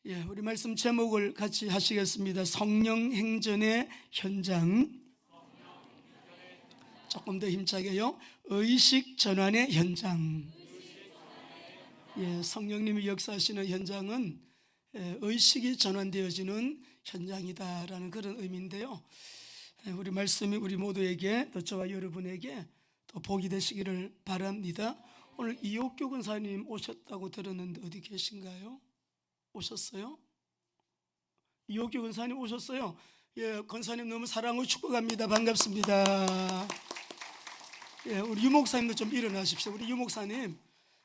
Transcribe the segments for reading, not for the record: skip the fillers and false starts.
우리 말씀 제목을 같이 하시겠습니다. 성령 행전의 현장. 조금 더 힘차게요. 의식 전환의 현장. 성령님이 역사하시는 현장은 의식이 전환되어지는 현장이다라는 그런 의미인데요. 우리 말씀이 우리 모두에게, 또 저와 여러분에게 또 복이 되시기를 바랍니다. 오늘 이옥규 권사님 오셨다고 들었는데 어디 계신가요? 오셨어요? 이옥규 권사님 오셨어요? 권사님 너무 사랑하고 축복합니다. 반갑습니다. 우리 유 목사님도 좀 일어나십시오. 우리 유 목사님,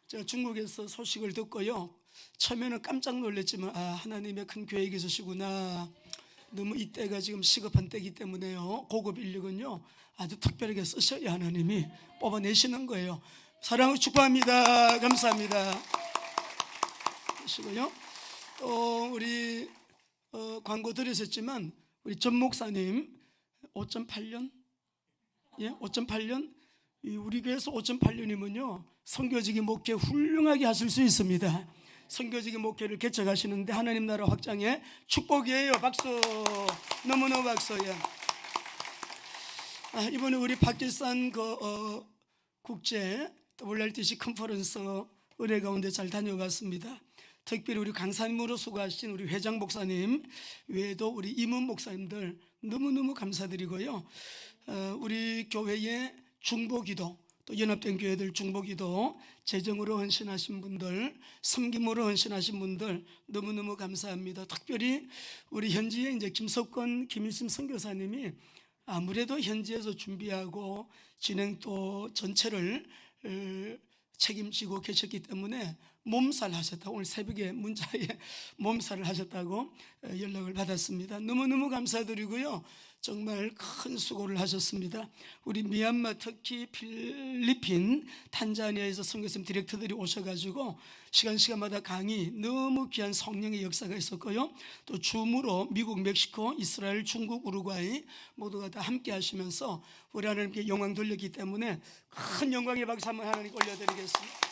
제가 중국에서 소식을 듣고요, 처음에는 깜짝 놀랐지만 하나님의 큰 계획이 있으시구나. 너무 이때가 지금 시급한 때이기 때문에요, 고급 인력은요 아주 특별하게 쓰셔야 하나님이 뽑아내시는 거예요. 사랑하고 축복합니다. 감사합니다. 하시고요. 또 우리 광고 들으셨지만 우리 전 목사님 5.8년 5.8년 우리 교회에서 5.8년이면요 선교적인 목회 훌륭하게 하실 수 있습니다. 선교적인 목회를 개척하시는데 하나님 나라 확장의 축복이에요. 박수. 너무너무 박수. 이번에 우리 파키스탄 국제 WRTC 컨퍼런스 은혜 가운데 잘 다녀갔습니다. 특별히 우리 강사님으로 수고하신 우리 회장 목사님 외에도 우리 임원 목사님들 너무너무 감사드리고요, 우리 교회의 중보기도, 또 연합된 교회들 중보기도, 재정으로 헌신하신 분들, 섬김으로 헌신하신 분들 너무너무 감사합니다. 특별히 우리 현지에 이제 김석권, 김일심 선교사님이 아무래도 현지에서 준비하고 진행 또 전체를 책임지고 계셨기 때문에 몸살 하셨다고, 오늘 새벽에 문자에 몸살을 하셨다고 연락을 받았습니다. 너무너무 감사드리고요, 정말 큰 수고를 하셨습니다. 우리 미얀마, 특히 필리핀, 탄자니아에서 선교사님 디렉터들이 오셔가지고 시간마다 강의, 너무 귀한 성령의 역사가 있었고요, 또 줌으로 미국, 멕시코, 이스라엘, 중국, 우루과이 모두가 다 함께 하시면서 우리 하나님께 영광 돌렸기 때문에 큰 영광의 박수 한번 하나님께 올려드리겠습니다.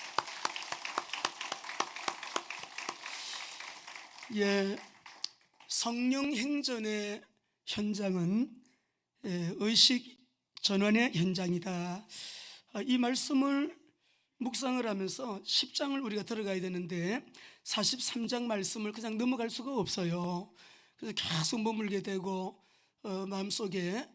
성령 행전의 현장은 의식 전환의 현장이다. 이 말씀을 묵상을 하면서 10장을 우리가 들어가야 되는데 43장 말씀을 그냥 넘어갈 수가 없어요. 그래서 계속 머물게 되고 마음속에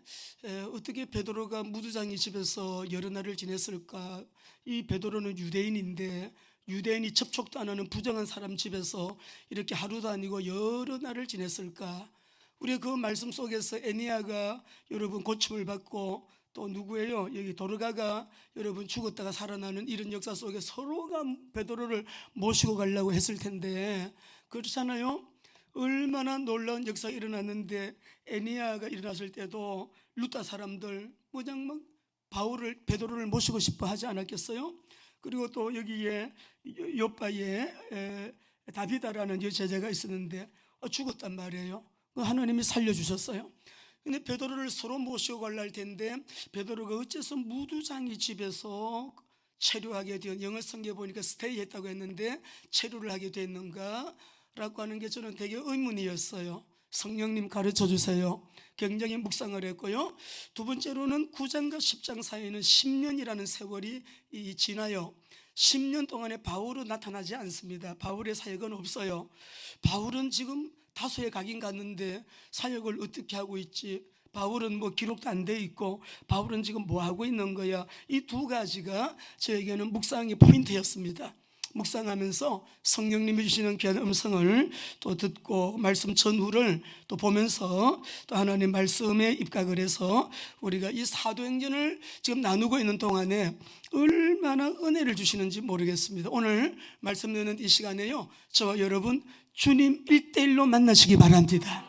어떻게 베드로가 무두장이 집에서 여러 날을 지냈을까. 이 베드로는 유대인인데 유대인이 접촉도 안 하는 부정한 사람 집에서 이렇게 하루도 아니고 여러 날을 지냈을까. 우리 그 말씀 속에서 에니야가 여러분 고침을 받고, 또 누구예요? 여기 도르가가 여러분 죽었다가 살아나는 이런 역사 속에 서로가 베드로를 모시고 가려고 했을 텐데, 그렇잖아요. 얼마나 놀라운 역사가 일어났는데 에니야가 일어났을 때도 루타 사람들 바울을, 베드로를 모시고 싶어 하지 않았겠어요? 그리고 또 여기에 요바에 다비다라는 제자가 있었는데 죽었단 말이에요. 하나님이 살려주셨어요. 근데 베드로를 서로 모시고 갈랄 텐데 베드로가 어째서 무두장이 집에서 체류하게 된, 영어 성경에 보니까 스테이 했다고 했는데 체류를 하게 됐는가 라고 하는 게 저는 되게 의문이었어요. 성령님 가르쳐 주세요. 굉장히 묵상을 했고요. 두 번째로는 9장과 10장 사이에는 10년이라는 세월이 지나요. 10년 동안에 바울은 나타나지 않습니다. 바울의 사역은 없어요. 바울은 지금 다소에 가긴 갔는데 사역을 어떻게 하고 있지? 바울은 기록도 안 돼 있고 바울은 지금 뭐 하고 있는 거야? 이 두 가지가 저에게는 묵상의 포인트였습니다. 묵상하면서 성령님이 주시는 귀한 음성을 또 듣고 말씀 전후를 또 보면서 또 하나님 말씀에 입각을 해서 우리가 이 사도행전을 지금 나누고 있는 동안에 얼마나 은혜를 주시는지 모르겠습니다. 오늘 말씀 듣는 이 시간에요, 저와 여러분 주님 1대1로 만나시기 바랍니다.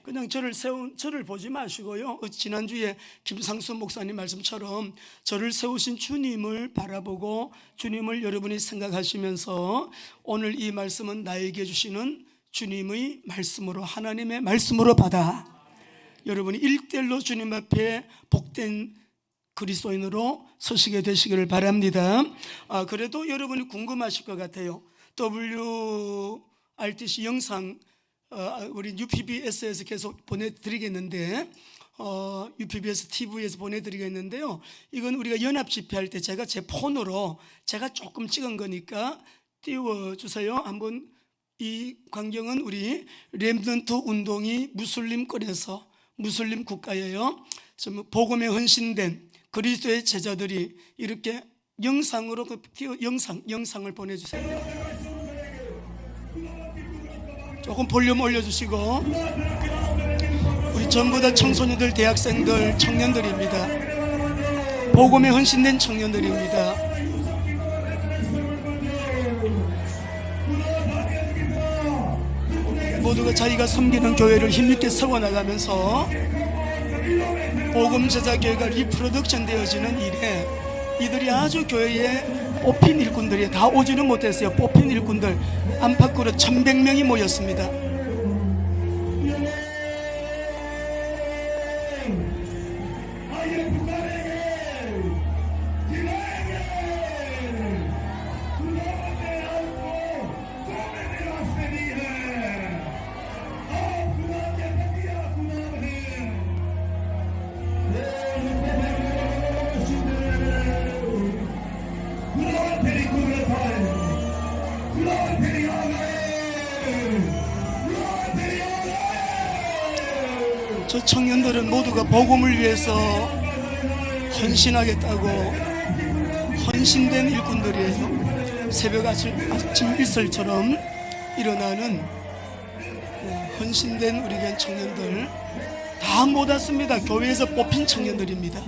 그냥 저를 보지 마시고요, 지난주에 김상수 목사님 말씀처럼 저를 세우신 주님을 바라보고 주님을 여러분이 생각하시면서 오늘 이 말씀은 나에게 주시는 주님의 말씀으로, 하나님의 말씀으로 받아 여러분이 1대1로 주님 앞에 복된 그리스도인으로 서시게 되시기를 바랍니다. 그래도 여러분이 궁금하실 것 같아요. RTC 영상 우리 UPBS에서 계속 보내드리겠는데 UPBS TV에서 보내드리겠는데요. 이건 우리가 연합 집회할 때 제가 제 폰으로 제가 조금 찍은 거니까 띄워주세요. 한번. 이 광경은 우리 렘넌트 운동이 무슬림권에서 무슬림 국가예요. 복음에 헌신된 그리스도의 제자들이 이렇게 영상으로 영상을 보내주세요. 조금 볼륨 올려주시고. 우리 전부 다 청소년들, 대학생들, 청년들입니다. 복음에 헌신된 청년들입니다. 모두가 자기가 섬기는 교회를 힘있게 세워나가면서 복음 제자 교회가 리프로덕션 되어지는 일에 이들이 아주 교회에 뽑힌 일꾼들이 다 오지는 못했어요. 뽑힌 일꾼들 안팎으로 1,100명이 모였습니다. 저 청년들은 모두가 복음을 위해서 헌신하겠다고 헌신된 일꾼들이에요. 새벽 아침 일설처럼 일어나는 헌신된 우리 교회 청년들 다 못 왔습니다. 교회에서 뽑힌 청년들입니다.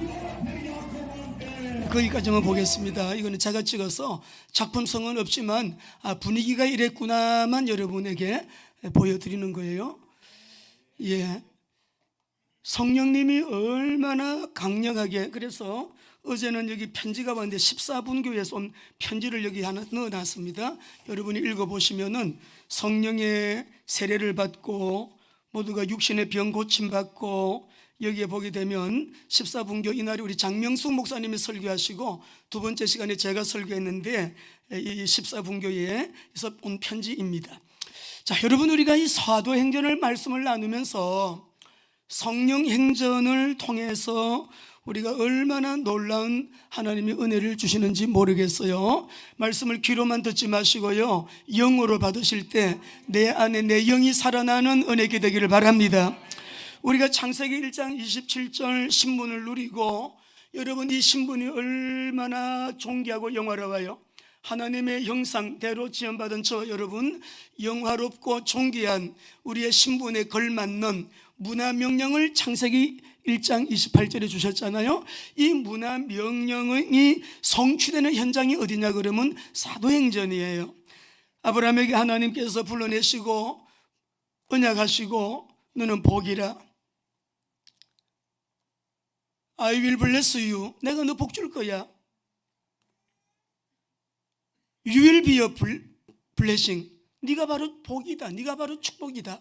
거기까지만 보겠습니다. 이거는 제가 찍어서 작품성은 없지만 분위기가 이랬구나만 여러분에게 보여드리는 거예요. 예, 성령님이 얼마나 강력하게. 그래서 어제는 여기 편지가 왔는데 14분교에서 온 편지를 여기 하나 넣어놨습니다. 여러분이 읽어보시면은 성령의 세례를 받고 모두가 육신의 병 고침받고, 여기에 보게 되면 14분교 이날에 우리 장명숙 목사님이 설교하시고 두 번째 시간에 제가 설교했는데 이 14분교에서 온 편지입니다. 자, 여러분, 우리가 이 사도행전을 말씀을 나누면서 성령 행전을 통해서 우리가 얼마나 놀라운 하나님의 은혜를 주시는지 모르겠어요. 말씀을 귀로만 듣지 마시고요, 영으로 받으실 때 내 안에 내 영이 살아나는 은혜가 되기를 바랍니다. 우리가 창세기 1장 27절 신분을 누리고, 여러분 이 신분이 얼마나 존귀하고 영화로워요. 하나님의 형상대로 지음받은 저 여러분, 영화롭고 존귀한 우리의 신분에 걸맞는 문화명령을 창세기 1장 28절에 주셨잖아요. 이 문화명령이 성취되는 현장이 어디냐 그러면 사도행전이에요. 아브라함에게 하나님께서 불러내시고 언약하시고 너는 복이라, I will bless you, 내가 너 복 줄 거야. You will be a blessing, 네가 바로 복이다, 네가 바로 축복이다.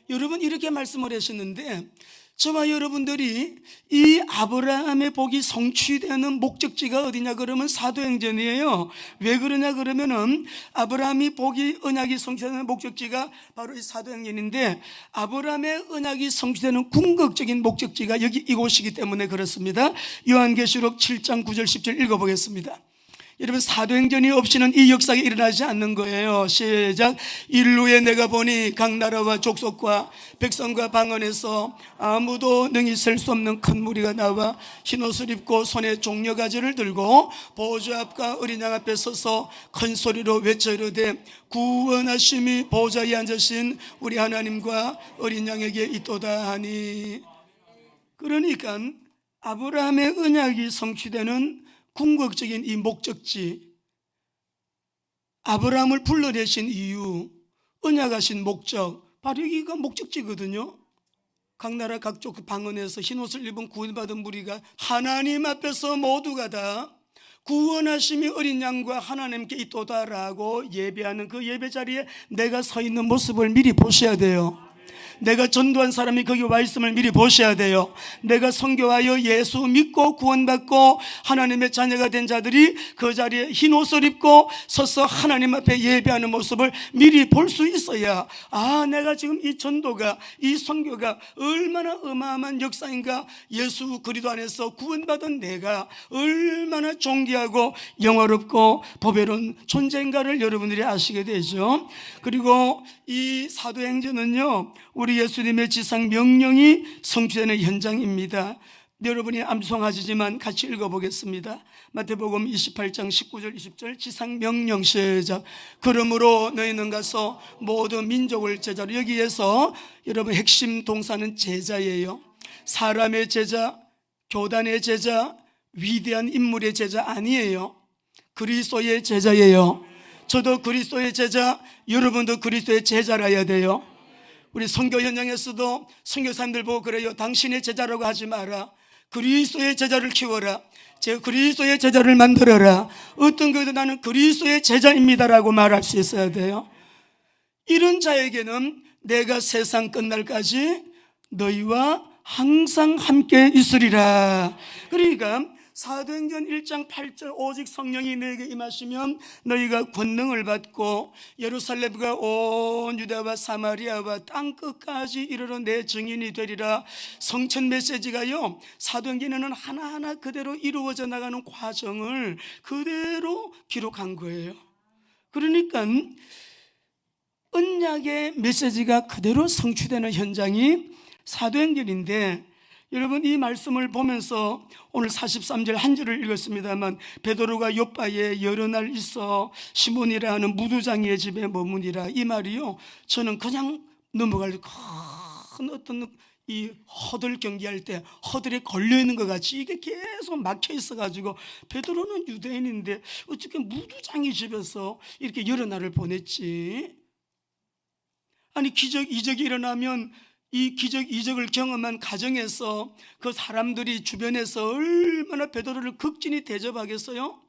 여러분 이렇게 말씀을 하셨는데, 저와 여러분들이 이 아브라함의 복이 성취되는 목적지가 어디냐 그러면 사도행전이에요. 왜 그러냐 그러면은 아브라함이 복이 언약이 성취되는 목적지가 바로 이 사도행전인데, 아브라함의 언약이 성취되는 궁극적인 목적지가 여기 이곳이기 때문에 그렇습니다. 요한계시록 7장 9절 10절 읽어보겠습니다. 여러분, 사도행전이 없이는 이 역사가 일어나지 않는 거예요. 시작. 일루에 내가 보니 각 나라와 족속과 백성과 방언에서 아무도 능히 셀 수 없는 큰 무리가 나와 흰옷을 입고 손에 종려가지를 들고 보좌 앞과 어린 양 앞에 서서 큰 소리로 외쳐 이르되 구원하심이 보좌에 앉으신 우리 하나님과 어린 양에게 있도다 하니. 그러니까 아브라함의 언약이 성취되는 궁극적인 이 목적지, 아브라함을 불러내신 이유, 언약하신 목적, 바로 여기가 목적지거든요. 각 나라 각족 그 방언에서 흰옷을 입은 구원받은 무리가 하나님 앞에서 모두가 다 구원하심이 어린 양과 하나님께 있도다라고 예배하는 그 예배 자리에 내가 서 있는 모습을 미리 보셔야 돼요. 내가 전도한 사람이 거기 와 있음을 미리 보셔야 돼요. 내가 선교하여 예수 믿고 구원받고 하나님의 자녀가 된 자들이 그 자리에 흰 옷을 입고 서서 하나님 앞에 예배하는 모습을 미리 볼 수 있어야, 아, 내가 지금 이 전도가, 이 선교가 얼마나 어마어마한 역사인가, 예수 그리스도 안에서 구원받은 내가 얼마나 존귀하고 영화롭고 보배로운 존재인가를 여러분들이 아시게 되죠. 그리고 이 사도행전은요, 우리 예수님의 지상 명령이 성취되는 현장입니다. 여러분이 암송하시지만 같이 읽어보겠습니다. 마태복음 28장 19절 20절 지상 명령 시작. 그러므로 너희는 가서 모든 민족을 제자로. 여기에서 여러분 핵심 동사는 제자예요. 사람의 제자, 교단의 제자, 위대한 인물의 제자 아니에요. 그리스도의 제자예요. 저도 그리스도의 제자, 여러분도 그리스도의 제자라야 돼요. 우리 선교 현장에서도 선교사님들 보고 그래요. 당신의 제자라고 하지 마라. 그리스도의 제자를 키워라. 제가 그리스도의 제자를 만들어라. 어떤 것도 나는 그리스도의 제자입니다라고 말할 수 있어야 돼요. 이런 자에게는 내가 세상 끝날까지 너희와 항상 함께 있으리라. 그러니까 사도행전 1장 8절 오직 성령이 너에게 임하시면 너희가 권능을 받고 예루살렘과 온 유다와 사마리아와 땅끝까지 이르러 내 증인이 되리라. 성천 메시지가요, 사도행전에는 하나하나 그대로 이루어져 나가는 과정을 그대로 기록한 거예요. 그러니까 언약의 메시지가 그대로 성취되는 현장이 사도행전인데, 여러분 이 말씀을 보면서 오늘 43절 한 절을 읽었습니다만, 베드로가 요바에 여러 날 있어 시몬이라 하는 무두장이의 집에 머무니라. 이 말이요, 저는 그냥 넘어갈 큰 어떤 이 허들 경기할 때 허들에 걸려있는 것 같이 이게 계속 막혀 있어가지고, 베드로는 유대인인데 어떻게 무두장이 집에서 이렇게 여러 날을 보냈지? 아니 기적 이적이 일어나면 이 기적 이적을 경험한 가정에서 그 사람들이 주변에서 얼마나 베드로를 극진히 대접하겠어요?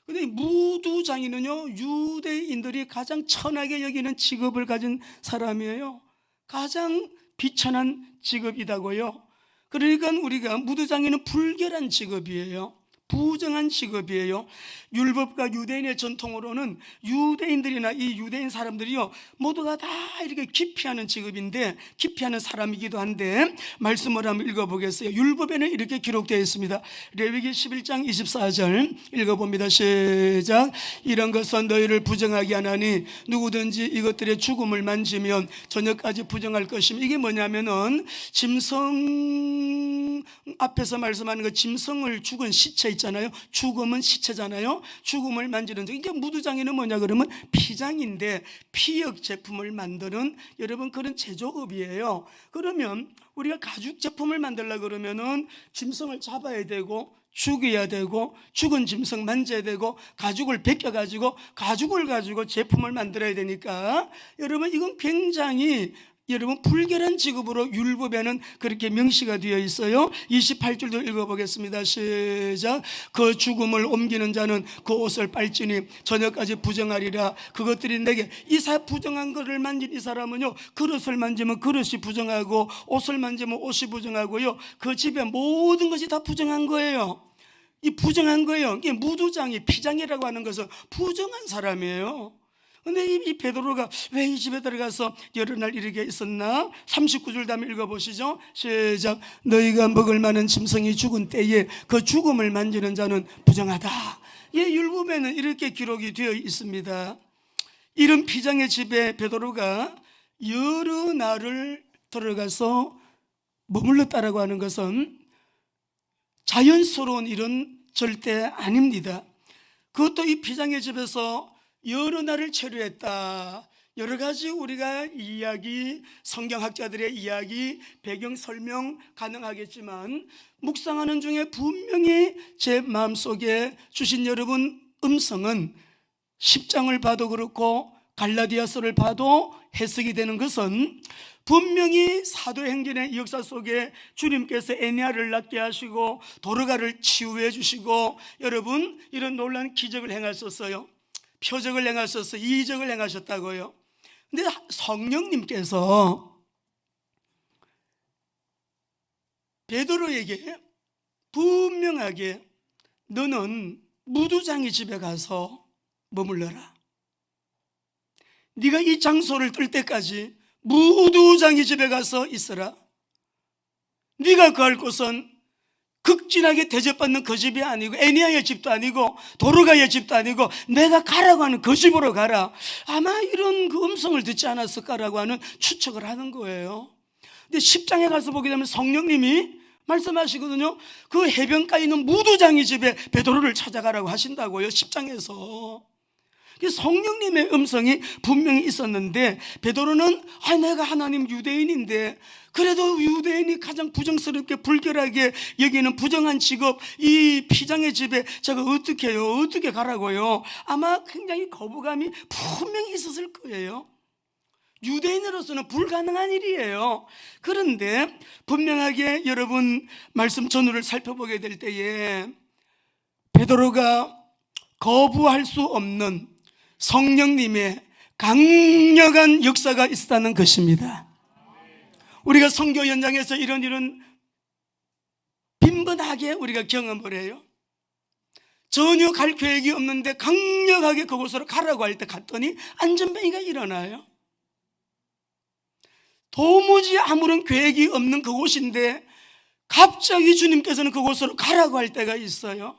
근데 무두장이는요, 유대인들이 가장 천하게 여기는 직업을 가진 사람이에요. 가장 비천한 직업이다고요. 그러니까 우리가 무두장이는 불결한 직업이에요. 부정한 직업이에요. 율법과 유대인의 전통으로는 유대인들이나 이 유대인 사람들이요, 모두가 다 이렇게 기피하는 직업인데, 기피하는 사람이기도 한데, 말씀을 한번 읽어보겠어요. 율법에는 이렇게 기록되어 있습니다. 레위기 11장 24절 읽어봅니다. 시작. 이런 것은 너희를 부정하게 하나니 누구든지 이것들의 죽음을 만지면 저녁까지 부정할 것이며, 이게 뭐냐면은 짐승 앞에서 말씀하는 거, 짐승을 죽은 시체 있잖아요. 죽음은 시체잖아요. 죽음을 만지는 적. 이게 무두장이는 뭐냐 그러면 피장인데, 피역 제품을 만드는 여러분 그런 제조업이에요. 그러면 우리가 가죽 제품을 만들려고 그러면은 짐승을 잡아야 되고 죽여야 되고 죽은 짐승 만져야 되고 가죽을 벗겨가지고 가죽을 가지고 제품을 만들어야 되니까, 여러분 이건 굉장히 여러분 불결한 직업으로 율법에는 그렇게 명시가 되어 있어요. 28절도 읽어보겠습니다. 시작. 그 죽음을 옮기는 자는 그 옷을 빨지니 저녁까지 부정하리라. 그것들이 내게, 부정한 것을 만진 이 사람은요, 그릇을 만지면 그릇이 부정하고 옷을 만지면 옷이 부정하고요, 그 집에 모든 것이 다 부정한 거예요. 이 부정한 거예요. 이게 무두장이, 피장이라고 하는 것은 부정한 사람이에요. 근데 이 베드로가 왜 이 집에 들어가서 여러 날 이렇게 있었나? 39절 다음에 읽어보시죠. 시작. 너희가 먹을 만한 짐승이 죽은 때에 그 죽음을 만지는 자는 부정하다. 예, 율법에는 이렇게 기록이 되어 있습니다. 이런 피장의 집에 베드로가 여러 날을 들어가서 머물렀다라고 하는 것은 자연스러운 일은 절대 아닙니다. 그것도 이 피장의 집에서 여러 날을 체류했다. 여러 가지 우리가 이야기, 성경학자들의 이야기, 배경 설명 가능하겠지만, 묵상하는 중에 분명히 제 마음속에 주신 여러분 음성은 10장을 봐도 그렇고 갈라디아서를 봐도 해석이 되는 것은, 분명히 사도행전의 역사 속에 주님께서 에니야를 낫게 하시고 도르가를 치유해 주시고, 여러분 이런 놀라운 기적을 행하셨어요. 표적을 행하셨어요. 이적을 행하셨다고요. 근데 성령님께서 베드로에게 분명하게 너는 무두장이 집에 가서 머물러라. 네가 이 장소를 뜰 때까지 무두장이 집에 가서 있어라. 네가 거할 곳은 극진하게 대접받는 그 집이 아니고 애니아의 집도 아니고 도르가의 집도 아니고 내가 가라고 하는 그 집으로 가라. 아마 이런 그 음성을 듣지 않았을까라고 하는 추측을 하는 거예요. 근데 10장에 가서 보게 되면 성령님이 말씀하시거든요. 그 해변가에 있는 무두장이 집에 베드로를 찾아가라고 하신다고요. 10장에서 성령님의 음성이 분명히 있었는데 베드로는 내가 하나님 유대인인데 그래도 유대인이 가장 부정스럽게 불결하게 여기는 부정한 직업 이 피장의 집에 제가 어떻게 해요? 어떻게 가라고요? 아마 굉장히 거부감이 분명히 있었을 거예요. 유대인으로서는 불가능한 일이에요. 그런데 분명하게 여러분 말씀 전후를 살펴보게 될 때에 베드로가 거부할 수 없는 성령님의 강력한 역사가 있었다는 것입니다. 우리가 선교 현장에서 이런 빈번하게 우리가 경험을 해요. 전혀 갈 계획이 없는데 강력하게 그곳으로 가라고 할 때 갔더니 안전뱅이가 일어나요. 도무지 아무런 계획이 없는 그곳인데 갑자기 주님께서는 그곳으로 가라고 할 때가 있어요.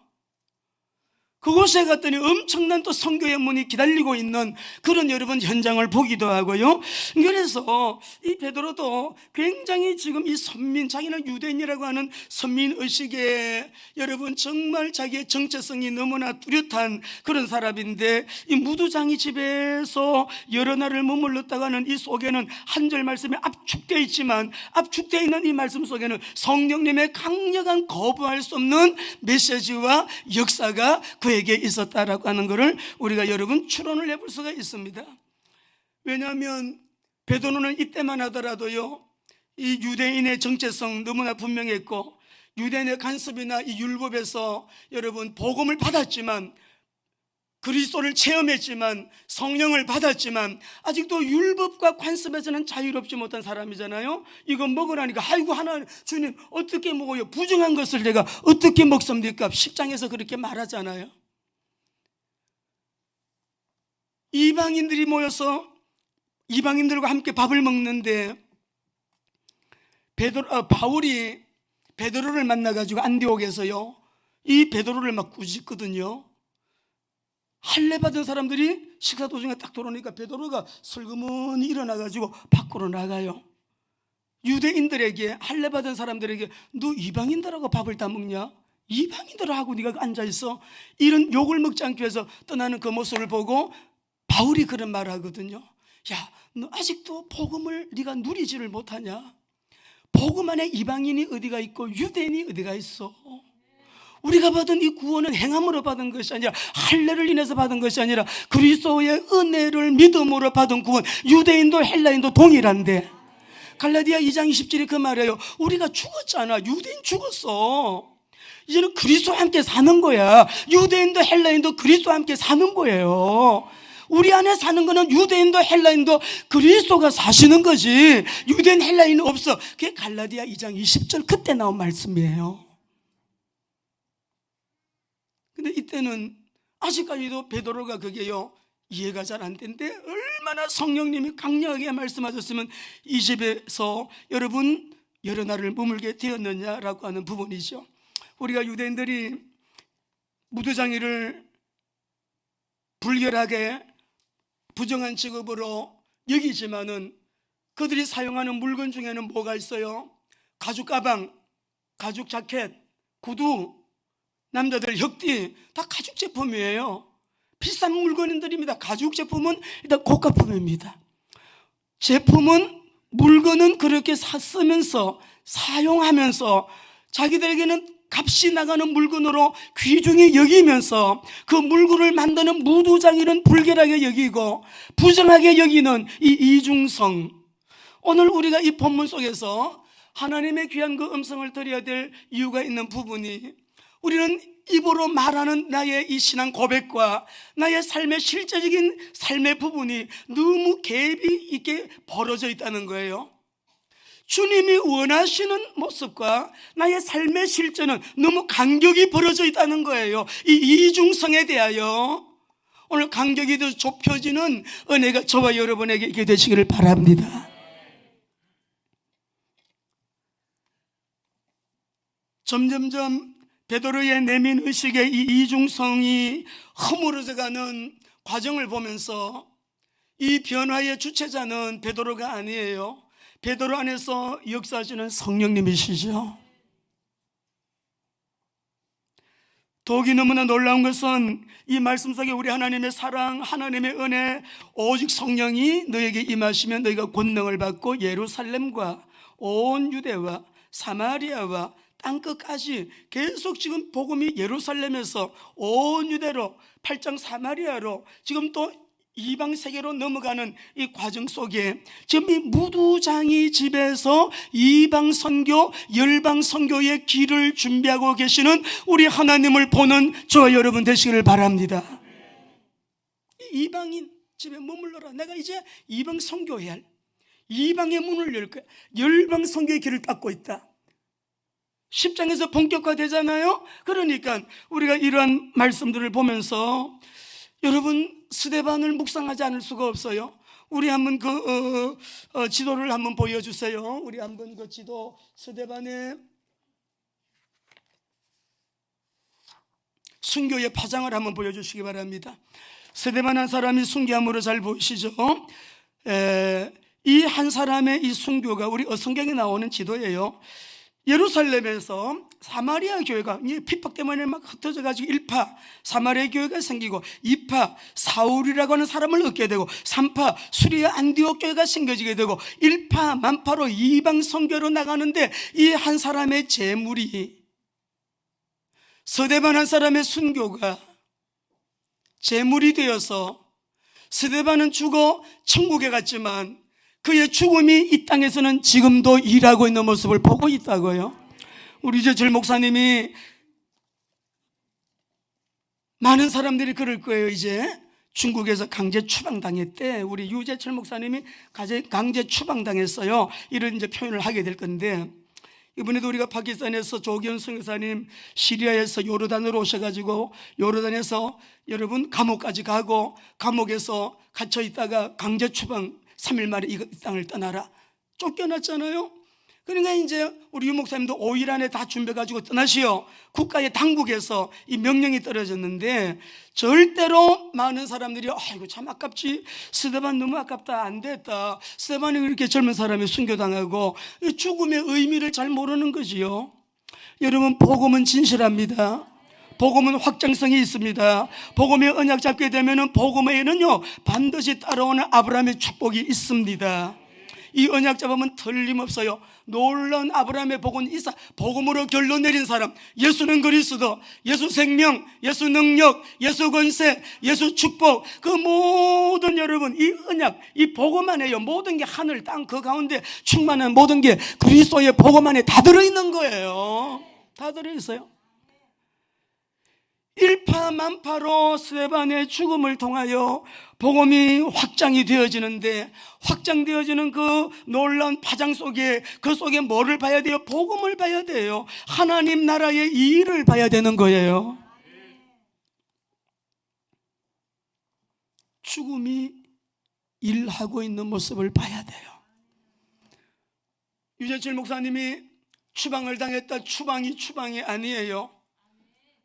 그곳에 갔더니 엄청난 또 선교의 문이 기다리고 있는 그런 여러분 현장을 보기도 하고요. 그래서 이 베드로도 굉장히 지금 이 선민, 자기는 유대인이라고 하는 선민의식에 여러분 정말 자기의 정체성이 너무나 뚜렷한 그런 사람인데 이 무두장이 집에서 여러 날을 머물렀다고 하는 이 속에는 한 절 말씀이 압축되어 있지만 압축되어 있는 이 말씀 속에는 성령님의 강력한 거부할 수 없는 메시지와 역사가 그에게 있었다라고 하는 것을 우리가 여러분 추론을 해볼 수가 있습니다. 왜냐하면 베드로는 이때만 하더라도요 이 유대인의 정체성 너무나 분명했고 유대인의 간섭이나 이 율법에서 여러분 복음을 받았지만 그리스도를 체험했지만 성령을 받았지만 아직도 율법과 관습에서는 자유롭지 못한 사람이잖아요. 이거 먹으라니까 아이고 하나님 주님 어떻게 먹어요? 부정한 것을 내가 어떻게 먹습니까? 10장에서 그렇게 말하잖아요. 이방인들이 모여서 이방인들과 함께 밥을 먹는데 바울이 베드로를 만나가지고 안디옥에서요 이 베드로를 막 꾸짖거든요. 할례 받은 사람들이 식사 도중에 딱 들어오니까 베드로가 슬그머니 일어나가지고 밖으로 나가요. 유대인들에게 할례 받은 사람들에게 너 이방인들하고 밥을 다 먹냐? 이방인들하고 네가 앉아있어? 이런 욕을 먹지 않기 위해서 떠나는 그 모습을 보고 바울이 그런 말을 하거든요. 야, 너 아직도 복음을 네가 누리지를 못하냐? 복음 안에 이방인이 어디가 있고 유대인이 어디가 있어? 우리가 받은 이 구원은 행함으로 받은 것이 아니라 할례를 인해서 받은 것이 아니라 그리스도의 은혜를 믿음으로 받은 구원. 유대인도 헬라인도 동일한데 갈라디아 2장 20절이 그 말이에요. 우리가 죽었잖아. 유대인 죽었어. 이제는 그리스도와 함께 사는 거야. 유대인도 헬라인도 그리스도와 함께 사는 거예요. 우리 안에 사는 거는 유대인도 헬라인도 그리스도가 사시는 거지 유대인 헬라인은 없어. 그게 갈라디아 2장 20절 그때 나온 말씀이에요. 근데 이때는 아직까지도 베드로가 그게요 이해가 잘 안 되는데 얼마나 성령님이 강력하게 말씀하셨으면 이 집에서 여러분 여러 날을 머물게 되었느냐라고 하는 부분이죠. 우리가 유대인들이 무두장이를 불결하게 부정한 직업으로 여기지만은 그들이 사용하는 물건 중에는 뭐가 있어요? 가죽 가방, 가죽 자켓, 구두, 남자들 혁띠 다 가죽 제품이에요. 비싼 물건들입니다. 가죽 제품은 일단 고가품입니다. 제품은 물건은 그렇게 쓰면서 사용하면서 자기들에게는 값이 나가는 물건으로 귀중히 여기면서 그 물건을 만드는 무두장이는 불결하게 여기고 부정하게 여기는 이 이중성. 오늘 우리가 이 본문 속에서 하나님의 귀한 그 음성을 들어야 될 이유가 있는 부분이 우리는 입으로 말하는 나의 이 신앙 고백과 나의 삶의 실제적인 삶의 부분이 너무 갭이 있게 벌어져 있다는 거예요. 주님이 원하시는 모습과 나의 삶의 실제는 너무 간격이 벌어져 있다는 거예요. 이 이중성에 대하여 오늘 간격이 더 좁혀지는 은혜가 저와 여러분에게 있게 되시기를 바랍니다. 점점점 베드로의 내면 의식의 이 이중성이 허물어져가는 과정을 보면서 이 변화의 주체자는 베드로가 아니에요. 베드로 안에서 역사하시는 성령님이시죠. 더욱이 너무나 놀라운 것은 이 말씀 속에 우리 하나님의 사랑, 하나님의 은혜, 오직 성령이 너에게 임하시면 너희가 권능을 받고 예루살렘과 온 유대와 사마리아와 땅끝까지 계속 지금 복음이 예루살렘에서 온 유대로 8장 사마리아로 지금 또 이방 세계로 넘어가는 이 과정 속에 지금 이 무두장이 집에서 이방 선교, 열방 선교의 길을 준비하고 계시는 우리 하나님을 보는 저와 여러분 되시기를 바랍니다. 이방인 집에 머물러라. 내가 이제 이방 선교해야 할, 이방의 문을 열 거야. 열방 선교의 길을 닦고 있다. 10장에서 본격화되잖아요. 그러니까 우리가 이러한 말씀들을 보면서 여러분 스데반을 묵상하지 않을 수가 없어요. 우리 한번 지도를 한번 보여주세요. 우리 한번 그 지도 스데반의 순교의 파장을 한번 보여주시기 바랍니다. 스데반 한 사람이 순교함으로 잘 보이시죠? 이 한 사람의 이 순교가 우리 성경에 나오는 지도예요. 예루살렘에서 사마리아 교회가 핍박 때문에 막 흩어져 가지고 1파 사마리아 교회가 생기고 2파 사울이라고 하는 사람을 얻게 되고 3파 수리아 안디옥 교회가 생겨지게 되고 1파 만파로 이방 선교로 나가는데 이 한 사람의 재물이 스데반 한 사람의 순교가 재물이 되어서 스데반은 죽어 천국에 갔지만 그의 죽음이 이 땅에서는 지금도 일하고 있는 모습을 보고 있다고요. 우리 이재철 목사님이 많은 사람들이 그럴 거예요. 이제 중국에서 강제 추방당했대. 우리 유재철 목사님이 강제 추방당했어요. 이런 이제 표현을 하게 될 건데, 이번에도 우리가 파키스탄에서 조기현 선교사님 시리아에서 요르단으로 오셔가지고 요르단에서 여러분 감옥까지 가고 감옥에서 갇혀 있다가 강제 추방 3일 만에 이 땅을 떠나라 쫓겨났잖아요. 그러니까 이제 우리 유 목사님도 5일 안에 다 준비해가지고 떠나시오. 국가의 당국에서 이 명령이 떨어졌는데 절대로 많은 사람들이 아이고 참 아깝지, 스데반 너무 아깝다, 안 됐다, 스데반이 그렇게 젊은 사람이 순교당하고 죽음의 의미를 잘 모르는 거지요. 여러분 복음은 진실합니다. 복음은 확장성이 있습니다. 복음의 언약 잡게 되면 복음에는요 반드시 따라오는 아브라함의 축복이 있습니다. 이 언약 잡으면 틀림없어요. 놀라운 아브라함의 복은 복음으로 결론 내린 사람, 예수는 그리스도, 예수 생명, 예수 능력, 예수 권세, 예수 축복, 그 모든 여러분 이 언약, 이 복음 안에요 모든 게 하늘 땅 그 가운데 충만한 모든 게 그리스도의 복음 안에 다 들어있는 거예요. 다 들어있어요. 일파만파로 스데반의 죽음을 통하여 복음이 확장이 되어지는데, 확장되어지는 그 놀라운 파장 속에 그 속에 뭐를 봐야 돼요? 복음을 봐야 돼요. 하나님 나라의 일을 봐야 되는 거예요. 죽음이 일하고 있는 모습을 봐야 돼요. 유재철 목사님이 추방을 당했다. 추방이 아니에요.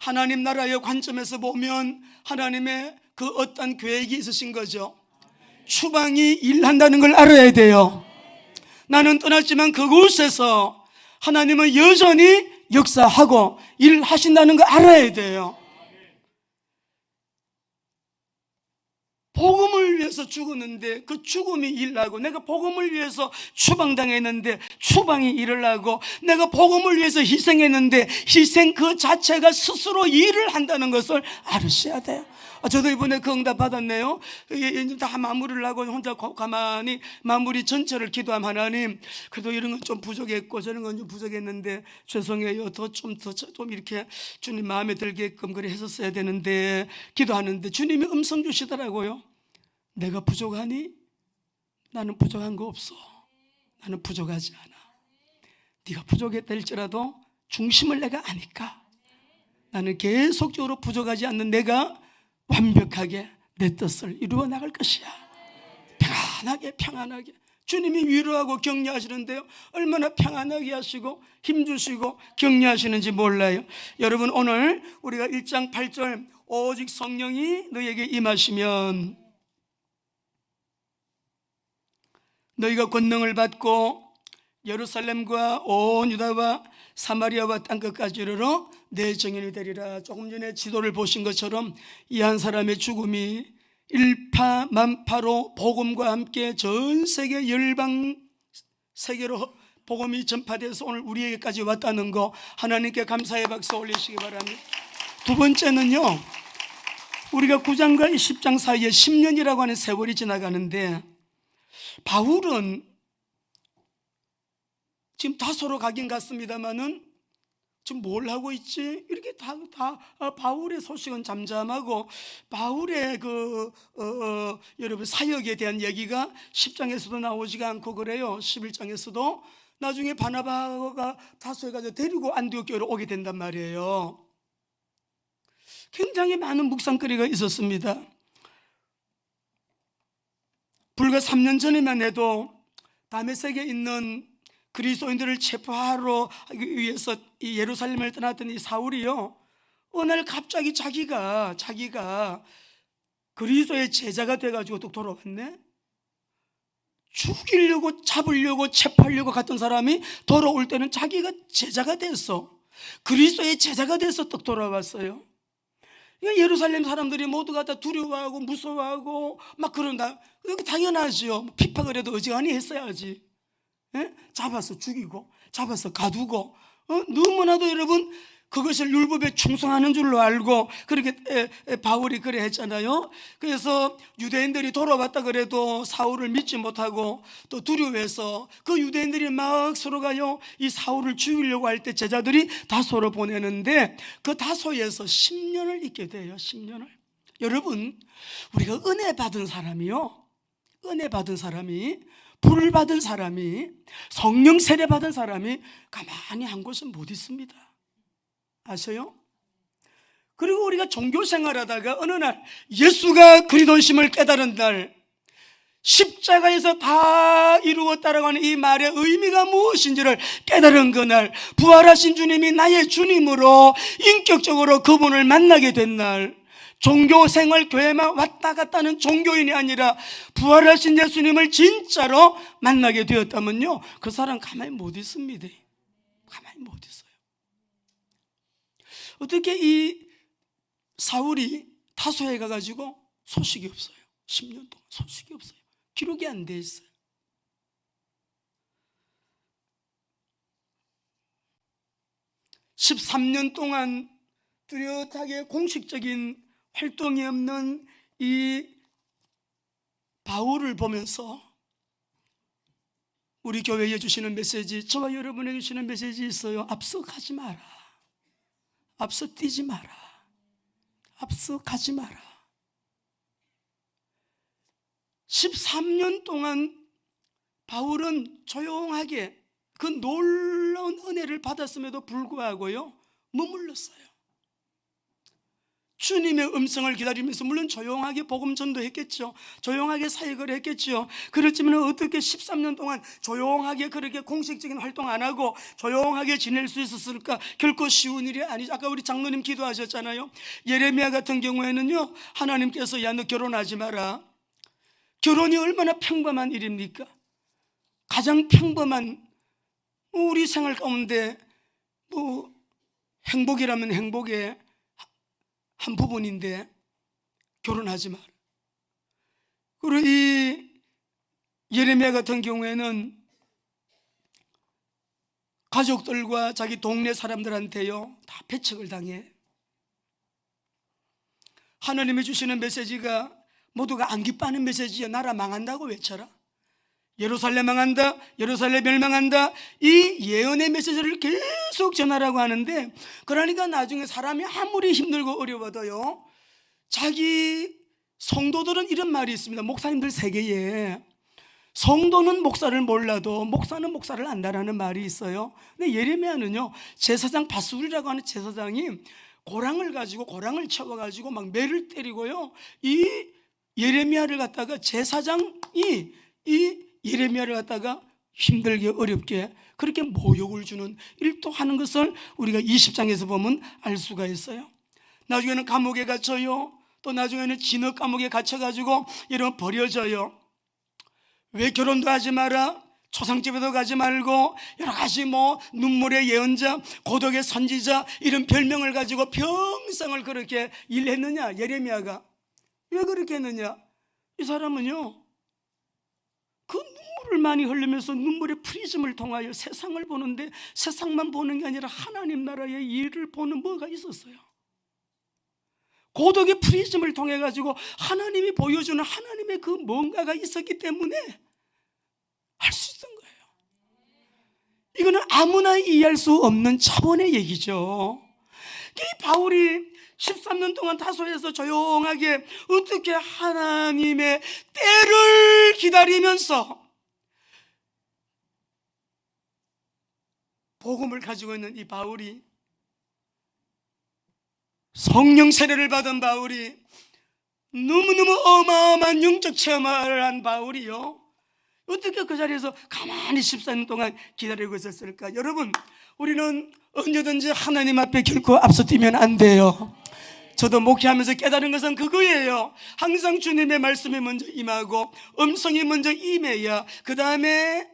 하나님 나라의 관점에서 보면 하나님의 그 어떤 계획이 있으신 거죠. 추방이 일한다는 걸 알아야 돼요. 나는 떠났지만 그곳에서 하나님은 여전히 역사하고 일하신다는 걸 알아야 돼요. 복음을 위해서 죽었는데 그 죽음이 일하고, 내가 복음을 위해서 추방당했는데 추방이 일을 하고, 내가 복음을 위해서 희생했는데 희생 그 자체가 스스로 일을 한다는 것을 알으셔야 돼요. 저도 이번에 그 응답 받았네요. 다 마무리를 하고 혼자 가만히 마무리 전체를 기도하면 하나님 그래도 이런 건 좀 부족했고 저런 건 좀 부족했는데 죄송해요, 좀 이렇게 주님 마음에 들게끔 그래 했었어야 되는데 기도하는데 주님이 음성 주시더라고요. 내가 부족하니? 나는 부족한 거 없어. 나는 부족하지 않아. 네가 부족했다 할지라도 중심을 내가 아니까 나는 계속적으로 부족하지 않는 내가 완벽하게 내 뜻을 이루어 나갈 것이야. 평안하게 주님이 위로하고 격려하시는데요, 얼마나 평안하게 하시고 힘주시고 격려하시는지 몰라요. 여러분, 오늘 우리가 1장 8절 오직 성령이 너에게 임하시면 너희가 권능을 받고 예루살렘과 온 유다와 사마리아와 땅끝까지 이르러 내 증인이 되리라. 조금 전에 지도를 보신 것처럼 이 한 사람의 죽음이 일파만파로 복음과 함께 전 세계 열방 세계로 복음이 전파돼서 오늘 우리에게까지 왔다는 거 하나님께 감사의 박수 올리시기 바랍니다. 두 번째는요, 우리가 9장과 10장 사이에 10년이라고 하는 세월이 지나가는데 바울은 지금 다소로 가긴 갔습니다마는 지금 뭘 하고 있지? 이렇게 다 바울의 소식은 잠잠하고 바울의 여러분 사역에 대한 얘기가 10장에서도 나오지가 않고 그래요. 11장에서도 나중에 바나바가 다소에 가서 데리고 안디옥 교회로 오게 된단 말이에요. 굉장히 많은 묵상거리가 있었습니다. 불과 3년 전에만 해도 다메섹에 있는 그리스도인들을 체포하러 하기 위해서 이 예루살렘을 떠났던 이 사울이요, 어느 날 갑자기 자기가 그리스도의 제자가 돼가지고 또 돌아왔네. 죽이려고 잡으려고 체포하려고 갔던 사람이 돌아올 때는 자기가 제자가 됐어. 그리스도의 제자가 돼서 또 돌아왔어요. 예루살렘 사람들이 모두가 다 두려워하고 무서워하고 막 그런다. 당연하지요. 핍박을 해도 어지간히 했어야지. 잡아서 죽이고 잡아서 가두고 너무나도 여러분 그것을 율법에 충성하는 줄로 알고 그렇게 바울이 그래 했잖아요. 그래서 유대인들이 돌아왔다 그래도 사울을 믿지 못하고 또 두려워해서 그 유대인들이 막 서로가요 이 사울을 죽이려고 할 때 제자들이 다소로 보내는데 그 다소에서 10년을 있게 돼요. 10년을. 여러분, 우리가 은혜 받은 사람이요, 은혜 받은 사람이, 불을 받은 사람이, 성령 세례 받은 사람이 가만히 한 곳은 못 있습니다. 아세요? 그리고 우리가 종교 생활하다가 어느 날 예수가 그리스도심을 깨달은 날, 십자가에서 다 이루었다라고 하는 이 말의 의미가 무엇인지를 깨달은 그날, 부활하신 주님이 나의 주님으로 인격적으로 그분을 만나게 된 날, 종교생활 교회만 왔다 갔다 하는 종교인이 아니라 부활하신 예수님을 진짜로 만나게 되었다면요, 그 사람 가만히 못 있습니다. 가만히 못 있어요. 어떻게 이 사울이 다소에 가가지고 소식이 없어요. 10년 동안 소식이 없어요. 기록이 안 돼 있어요. (13년) 동안 뚜렷하게 공식적인 활동이 없는 이 바울을 보면서 우리 교회에 주시는 메시지, 저와 여러분에게 주시는 메시지 있어요. 앞서 가지 마라. 앞서 뛰지 마라. 앞서 가지 마라. 13년 동안 바울은 조용하게 그 놀라운 은혜를 받았음에도 불구하고요, 머물렀어요. 주님의 음성을 기다리면서 물론 조용하게 복음 전도했겠죠. 조용하게 사역을 했겠죠. 그렇지만 어떻게 13년 동안 조용하게 그렇게 공식적인 활동 안 하고 조용하게 지낼 수 있었을까? 결코 쉬운 일이 아니죠. 아까 우리 장로님 기도하셨잖아요. 예레미야 같은 경우에는요, 하나님께서 야, 너 결혼하지 마라. 결혼이 얼마나 평범한 일입니까? 가장 평범한 우리 생활 가운데 뭐 행복이라면 행복의 한 부분인데 결혼하지 마라. 그리고 이 예레미야 같은 경우에는 가족들과 자기 동네 사람들한테요 다 배척을 당해. 하나님이 주시는 메시지가 모두가 안 기뻐하는 메시지야. 나라 망한다고 외쳐라. 예루살렘 망한다, 예루살렘 멸망한다, 이 예언의 메시지를 계속 전하라고 하는데, 그러니까 나중에 사람이 아무리 힘들고 어려워도요, 자기 성도들은 이런 말이 있습니다. 목사님들 세계에 성도는 목사를 몰라도 목사는 목사를 안다라는 말이 있어요. 근데 예레미야는요, 제사장 바술이라고 하는 제사장이 고랑을 쳐가지고 막 매를 때리고요, 이 예레미야를 갖다가 제사장이 이 예레미야를 갖다가 힘들게 어렵게 그렇게 모욕을 주는 일도 하는 것을 우리가 20장에서 보면 알 수가 있어요. 나중에는 감옥에 갇혀요. 또 나중에는 진흙 감옥에 갇혀가지고 이런 버려져요. 왜 결혼도 하지 마라, 초상집에도 가지 말고, 여러 가지 눈물의 예언자, 고독의 선지자, 이런 별명을 가지고 평생을 그렇게 일했느냐? 예레미야가 왜 그렇게 했느냐? 이 사람은요, 그 눈물을 많이 흘리면서 눈물의 프리즘을 통하여 세상을 보는데, 세상만 보는 게 아니라 하나님 나라의 일을 보는 뭐가 있었어요. 고독의 프리즘을 통해 가지고 하나님이 보여주는 하나님의 그 뭔가가 있었기 때문에 할 수 있던 거예요. 이거는 아무나 이해할 수 없는 차원의 얘기죠. 이 바울이 13년 동안 다소에서 조용하게 어떻게 하나님의 때를 기다리면서 복음을 가지고 있는 이 바울이, 성령 세례를 받은 바울이, 너무너무 어마어마한 영적 체험을 한 바울이요, 어떻게 그 자리에서 가만히 14년 동안 기다리고 있었을까? 여러분, 우리는 언제든지 하나님 앞에 결코 앞서 뛰면 안 돼요. 저도 목회하면서 깨달은 것은 그거예요. 항상 주님의 말씀이 먼저 임하고 음성이 먼저 임해야 그 다음에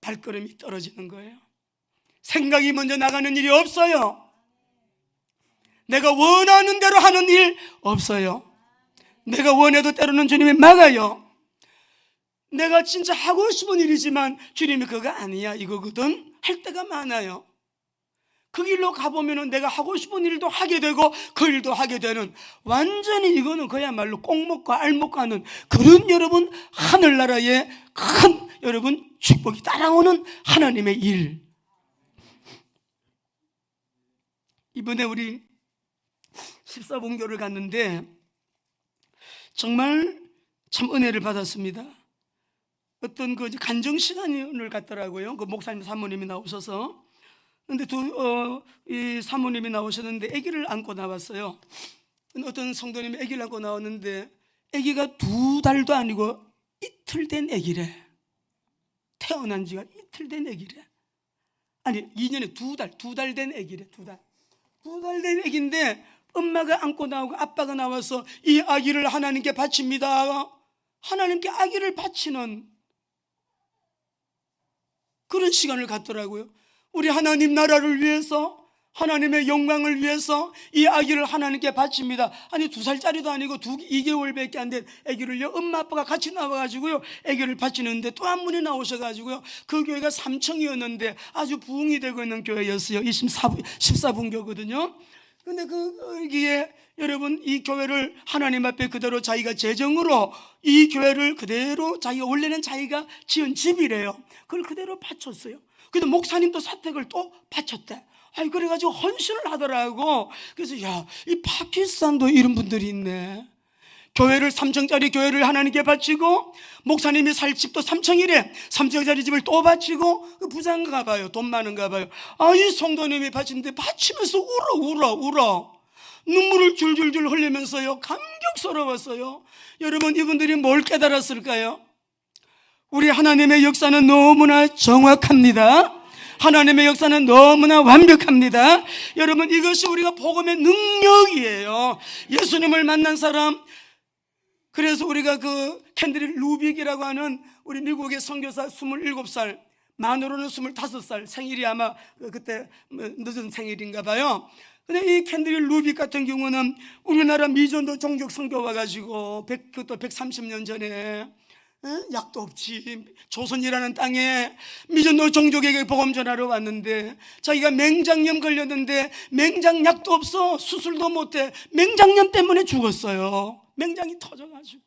발걸음이 떨어지는 거예요. 생각이 먼저 나가는 일이 없어요. 내가 원하는 대로 하는 일 없어요. 내가 원해도 때로는 주님이 막아요. 내가 진짜 하고 싶은 일이지만 주님이 그거 아니야, 이거거든 할 때가 많아요. 그 길로 가보면 내가 하고 싶은 일도 하게 되고 그 일도 하게 되는, 완전히 이거는 그야말로 꼭 먹고 알 먹고 하는 그런, 여러분, 하늘나라의 큰 여러분 축복이 따라오는 하나님의 일. 이번에 우리 14분교를 갔는데 정말 참 은혜를 받았습니다. 어떤 그 간정 시간을 갖더라고요. 그 목사님 사모님이 나오셔서. 근데 이 사모님이 나오셨는데 아기를 안고 나왔어요. 어떤 성도님이 아기를 안고 나왔는데 아기가 2달도 아니고 이틀 된 아기래. 태어난 지가 이틀 된 아기래. 아니 2년에 2달 된 아기래. 2달 된 아기인데 엄마가 안고 나오고 아빠가 나와서 이 아기를 하나님께 바칩니다. 하나님께 아기를 바치는 그런 시간을 갖더라고요. 우리 하나님 나라를 위해서, 하나님의 영광을 위해서 이 아기를 하나님께 바칩니다. 아니 2살짜리도 아니고 2개월밖에 안 된 아기를요, 엄마 아빠가 같이 나와가지고요 아기를 바치는데 또 한 분이 나오셔가지고요, 그 교회가 3층이었는데 아주 부흥이 되고 있는 교회였어요. 14분교거든요. 근데 거기에 여러분, 이 교회를 하나님 앞에 그대로 자기가 재정으로 이 교회를 그대로 자기가 원래는 자기가 지은 집이래요. 그걸 그대로 바쳤어요. 근데 목사님도 사택을 또 바쳤대. 아니 그래가지고 헌신을 하더라고. 그래서 야, 이 파키스탄도 이런 분들이 있네. 교회를 3층짜리 교회를 하나님께 바치고 목사님이 살 집도 3층이래. 3층짜리 집을 또 바치고, 그 부자인가 봐요. 돈 많은가 봐요. 아, 이 성도님이 바치는데 바치면서 울어. 눈물을 줄줄줄 흘리면서요, 감격스러웠어요. 여러분, 이분들이 뭘 깨달았을까요? 우리 하나님의 역사는 너무나 정확합니다. 하나님의 역사는 너무나 완벽합니다. 여러분, 이것이 우리가 복음의 능력이에요. 예수님을 만난 사람, 그래서 우리가 그 캔드릭 루빅이라고 하는 우리 미국의 선교사 27살, 만으로는 25살 생일이 아마 그때 늦은 생일인가 봐요. 근데 이 캔드릭 루빅 같은 경우는 우리나라 미전도 종족 선교 와가지고 그것도 130년 전에 약도 없지 조선이라는 땅에 미전도 종족에게 복음 전하러 왔는데 자기가 맹장염 걸렸는데 맹장약도 없어, 수술도 못해, 맹장염 때문에 죽었어요. 맹장이 터져가지고.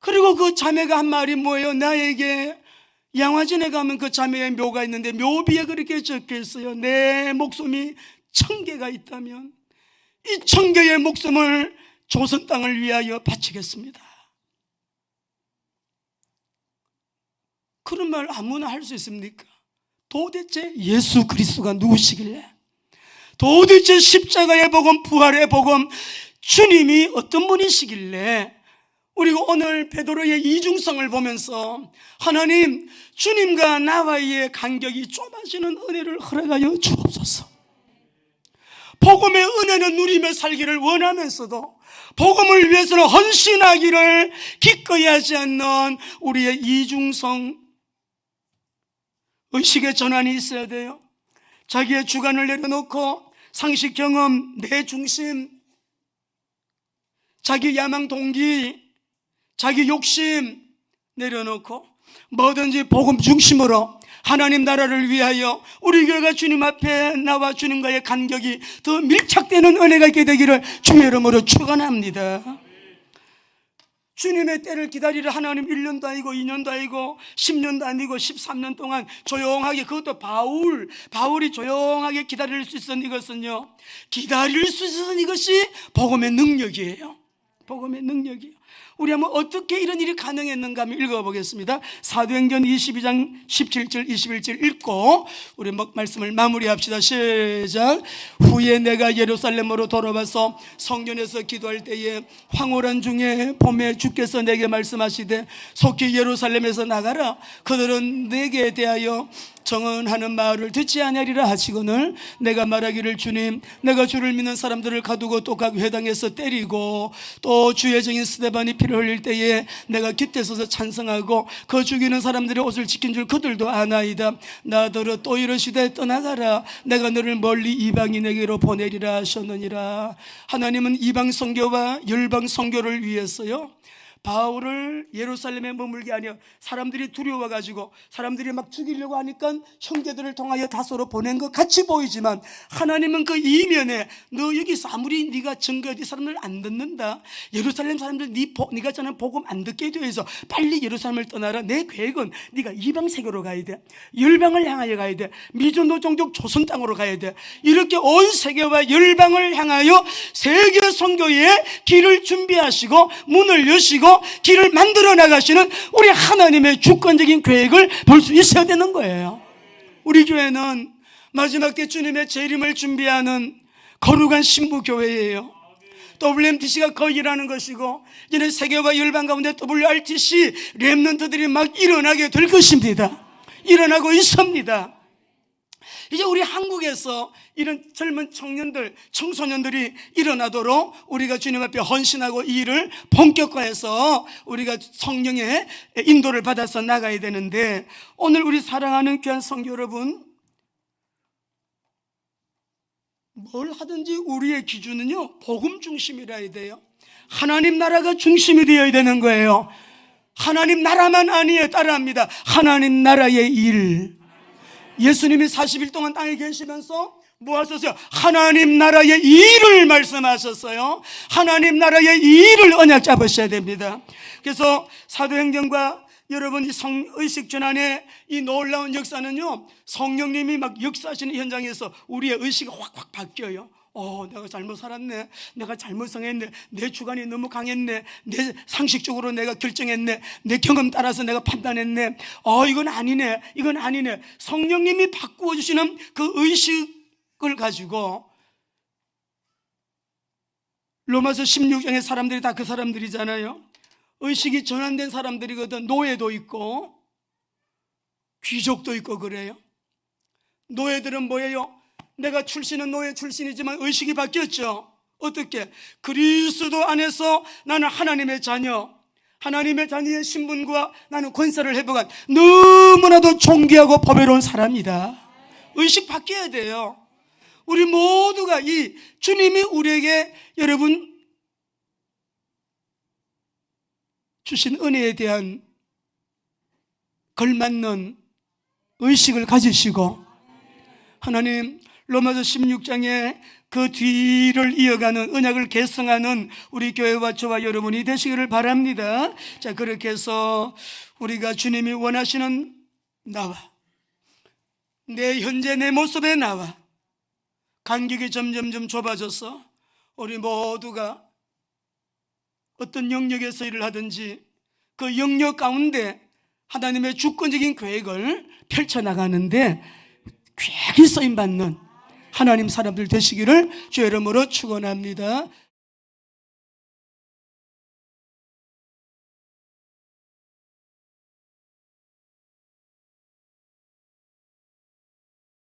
그리고 그 자매가 한 말이 뭐예요? 나에게 양화진에 가면 그 자매의 묘가 있는데 묘비에 그렇게 적혀있어요. 내 목숨이 1000개가 있다면 이 1000개의 목숨을 조선 땅을 위하여 바치겠습니다. 그런 말 아무나 할 수 있습니까? 도대체 예수 그리스도가 누구시길래, 도대체 십자가의 복음, 부활의 복음, 주님이 어떤 분이시길래 우리가 오늘 베드로의 이중성을 보면서 하나님, 주님과 나와의 간격이 좁아지는 은혜를 허락하여 주옵소서. 복음의 은혜는 누리며 살기를 원하면서도 복음을 위해서는 헌신하기를 기꺼이 하지 않는 우리의 이중성 의식의 전환이 있어야 돼요. 자기의 주관을 내려놓고 상식 경험, 내 중심, 자기 야망 동기, 자기 욕심 내려놓고 뭐든지 복음 중심으로 하나님 나라를 위하여 우리 교회가 주님 앞에 나와 주님과의 간격이 더 밀착되는 은혜가 있게 되기를 주의 이름으로 축원합니다. 주님의 때를 기다리려 하나님 1년도 아니고 2년도 아니고 10년도 아니고 13년 동안 조용하게, 그것도 바울이 조용하게 기다릴 수 있었던 이것은요, 기다릴 수 있었던 이것이 복음의 능력이에요. 복음의 능력이에요. 우리 한번 어떻게 이런 일이 가능했는가 한번 읽어보겠습니다. 사도행전 22장 17절 21절 읽고 우리 말씀을 마무리합시다. 시작. 후에 내가 예루살렘으로 돌아와서 성전에서 기도할 때에 황홀한 중에 봄에 주께서 내게 말씀하시되 속히 예루살렘에서 나가라. 그들은 내게 대하여 정언하는 말을 듣지 아니하리라 하시거늘 내가 말하기를 주님, 내가 주를 믿는 사람들을 가두고 또 각 회당에서 때리고 또 주의 증인 스데반이 피를 흘릴 때에 내가 깃에 서서 찬성하고 그 죽이는 사람들의 옷을 지킨 줄 그들도 아나이다. 나더러 또 이르시되 떠나가라. 내가 너를 멀리 이방인에게로 보내리라 하셨느니라. 하나님은 이방 선교와 열방 선교를 위해서요, 바울을 예루살렘에 머물게 하려 사람들이 두려워가지고 사람들이 막 죽이려고 하니까 형제들을 통하여 다소로 보낸 것 같이 보이지만 하나님은 그 이면에 너 여기서 아무리 네가 증거해도 사람들 안 듣는다, 예루살렘 사람들 네가 전한 복음 안 듣게 되어서 빨리 예루살렘을 떠나라. 내 계획은 네가 이방 세계로 가야 돼, 열방을 향하여 가야 돼, 미전도 종족 조선 땅으로 가야 돼. 이렇게 온 세계와 열방을 향하여 세계 선교의 길을 준비하시고 문을 여시고 길을 만들어 나가시는 우리 하나님의 주권적인 계획을 볼 수 있어야 되는 거예요. 우리 교회는 마지막 때 주님의 재림을 준비하는 거룩한 신부교회예요. WMTC가 거의 일하는 것이고 이는 세계와 열방 가운데 WRTC 렘넌트들이 막 일어나게 될 것입니다. 일어나고 있습니다. 이제 우리 한국에서 이런 젊은 청년들, 청소년들이 일어나도록 우리가 주님 앞에 헌신하고 이 일을 본격화해서 우리가 성령의 인도를 받아서 나가야 되는데, 오늘 우리 사랑하는 귀한 성도 여러분, 뭘 하든지 우리의 기준은요, 복음 중심이라야 돼요. 하나님 나라가 중심이 되어야 되는 거예요. 하나님 나라만 아니에요. 따라합니다. 하나님 나라의 일. 예수님이 40일 동안 땅에 계시면서 뭐 하셨어요? 하나님 나라의 일을 말씀하셨어요. 하나님 나라의 일을 언약 잡으셔야 됩니다. 그래서 사도행전과 여러분 이 성의식 전환의 이 놀라운 역사는요, 성령님이 막 역사하시는 현장에서 우리의 의식이 확확 바뀌어요. 내가 잘못 살았네, 내가 잘못 성했네, 내 주관이 너무 강했네, 내 상식적으로 내가 결정했네, 내 경험 따라서 내가 판단했네, 이건 아니네, 이건 아니네. 성령님이 바꾸어 주시는 그 의식을 가지고, 로마서 16장의 사람들이 다 그 사람들이잖아요. 의식이 전환된 사람들이거든. 노예도 있고 귀족도 있고 그래요. 노예들은 뭐예요? 내가 출신은 노예 출신이지만 의식이 바뀌었죠. 어떻게? 그리스도 안에서 나는 하나님의 자녀, 하나님의 자녀의 신분과 나는 권세를 회복한 너무나도 존귀하고 보배로운 사람이다. 의식 바뀌어야 돼요. 우리 모두가 이 주님이 우리에게 여러분 주신 은혜에 대한 걸맞는 의식을 가지시고, 하나님 로마서 16장에 그 뒤를 이어가는 언약을 계승하는 우리 교회와 저와 여러분이 되시기를 바랍니다. 자, 그렇게 해서 우리가 주님이 원하시는 나와 내 현재 내 모습의 나와 간격이 점점점 좁아져서 우리 모두가 어떤 영역에서 일을 하든지 그 영역 가운데 하나님의 주권적인 계획을 펼쳐나가는데 귀하게 쓰임받는 하나님 사람들 되시기를 주의 이름으로 축원합니다.